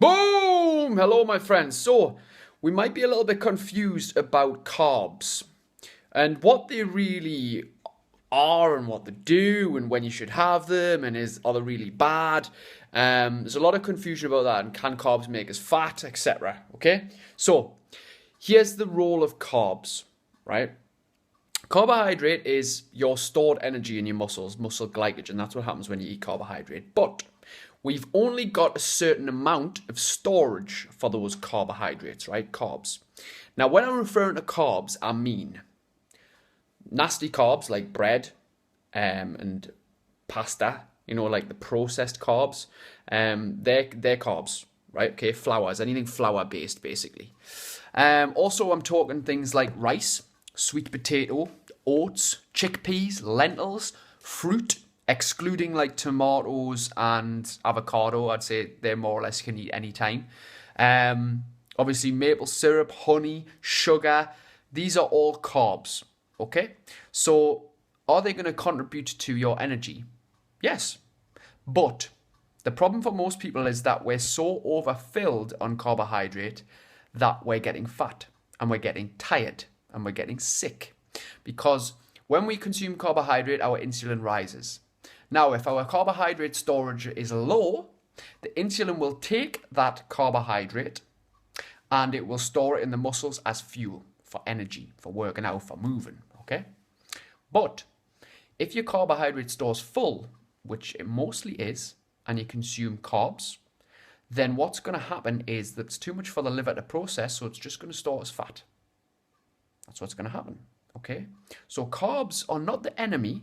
Boom! Hello, my friends. So, we might be a little bit confused about carbs and what they really are and what they do and when you should have them and are they really bad. There's a lot of confusion about that and can carbs make us fat, etc. Okay? So, here's the role of carbs, right? Carbohydrate is your stored energy in your muscles, muscle glycogen. That's what happens when you eat carbohydrate. But we've only got a certain amount of storage for those carbohydrates, right? Carbs. Now, when I'm referring to carbs, I mean nasty carbs like bread and pasta, like the processed carbs. They're carbs, right? Okay, flours, anything flour based, basically. Also, I'm talking things like rice, sweet potato, oats, chickpeas, lentils, fruit, excluding like tomatoes and avocado. I'd say they're more or less you can eat any time. Obviously, maple syrup, honey, sugar. These are all carbs. Okay? So, are they going to contribute to your energy? Yes. But the problem for most people is that we're so overfilled on carbohydrate that we're getting fat and we're getting tired and we're getting sick. Because when we consume carbohydrate, our insulin rises. Now, if our carbohydrate storage is low, the insulin will take that carbohydrate and it will store it in the muscles as fuel for energy, for working out, for moving, okay? But if your carbohydrate store's full, which it mostly is, and you consume carbs, then what's going to happen is that it's too much for the liver to process, so it's just going to store as fat. That's what's going to happen, okay? So carbs are not the enemy,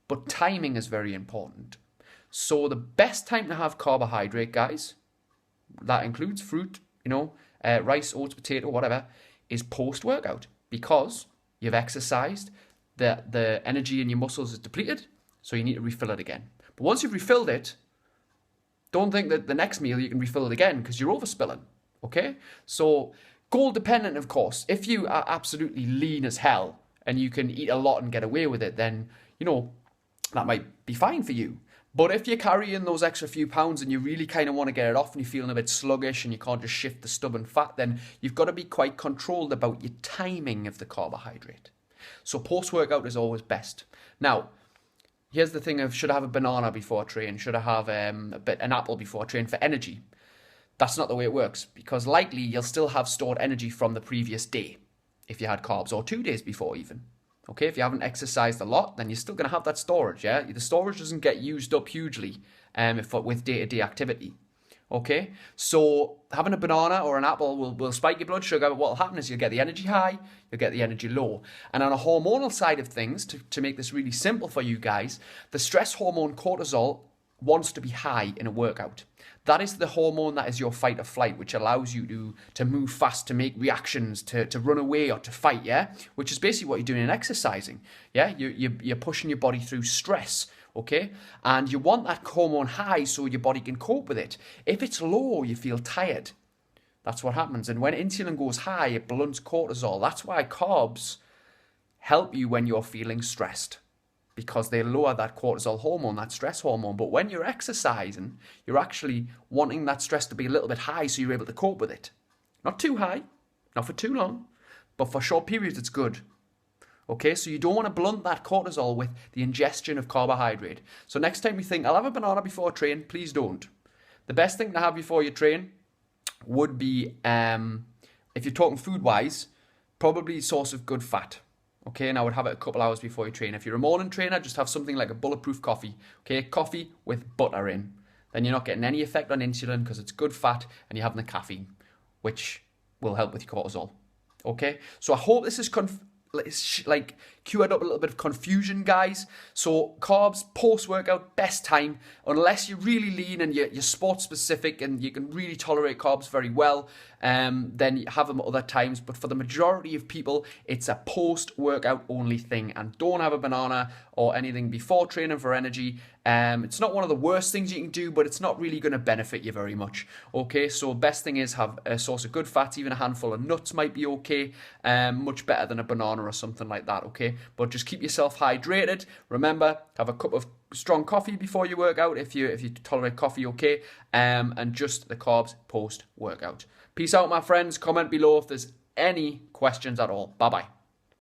but timing is very important. So the best time to have carbohydrate, guys, that includes fruit, rice, oats, potato, whatever, is post-workout because you've exercised, the energy in your muscles is depleted, so you need to refill it again. But once you've refilled it, don't think that the next meal you can refill it again because you're overspilling, okay? So goal dependent, of course. If you are absolutely lean as hell and you can eat a lot and get away with it, then, that might be fine for you. But if you're carrying those extra few pounds and you really kind of want to get it off and you're feeling a bit sluggish and you can't just shift the stubborn fat, then you've got to be quite controlled about your timing of the carbohydrate. So post-workout is always best. Now, here's the thing of should I have a banana before I train? Should I have an apple before I train for energy? That's not the way it works because likely you'll still have stored energy from the previous day if you had carbs or 2 days before even. Okay, if you haven't exercised a lot, then you're still going to have that storage, yeah? The storage doesn't get used up hugely with day-to-day activity. Okay, so having a banana or an apple will spike your blood sugar, but what will happen is you'll get the energy high, you'll get the energy low. And on a hormonal side of things, to make this really simple for you guys, the stress hormone cortisol wants to be high in a workout. That is the hormone that is your fight or flight, which allows you to move fast, to make reactions, to run away or to fight, yeah? Which is basically what you're doing in exercising, yeah? You're pushing your body through stress, okay? And you want that hormone high so your body can cope with it. If it's low, you feel tired. That's what happens. And when insulin goes high, it blunts cortisol. That's why carbs help you when you're feeling stressed, because they lower that cortisol hormone, that stress hormone. But when you're exercising, you're actually wanting that stress to be a little bit high so you're able to cope with it. Not too high, not for too long, but for short periods it's good. Okay, so you don't want to blunt that cortisol with the ingestion of carbohydrate. So next time you think, I'll have a banana before I train, please don't. The best thing to have before you train would be, if you're talking food-wise, probably a source of good fat. Okay, and I would have it a couple hours before you train. If you're a morning trainer, just have something like a bulletproof coffee. Okay, coffee with butter in. Then you're not getting any effect on insulin because it's good fat and you're having the caffeine, which will help with your cortisol. Okay, so I hope this is cured up a little bit of confusion, guys. So carbs post-workout, best time, unless you're really lean and you're sport specific and you can really tolerate carbs very well, then you have them at other times. But for the majority of people, it's a post-workout only thing. And don't have a banana or anything before training for energy. It's not one of the worst things you can do, but it's not really going to benefit you very much. Okay, so best thing is have a source of good fats. Even a handful of nuts might be okay. Much better than a banana or something like that. Okay, way. But just keep yourself hydrated. Remember, have a cup of strong coffee before you work out if you tolerate coffee, okay. And just the carbs post workout. Peace out, my friends. Comment below if there's any questions at all. Bye bye.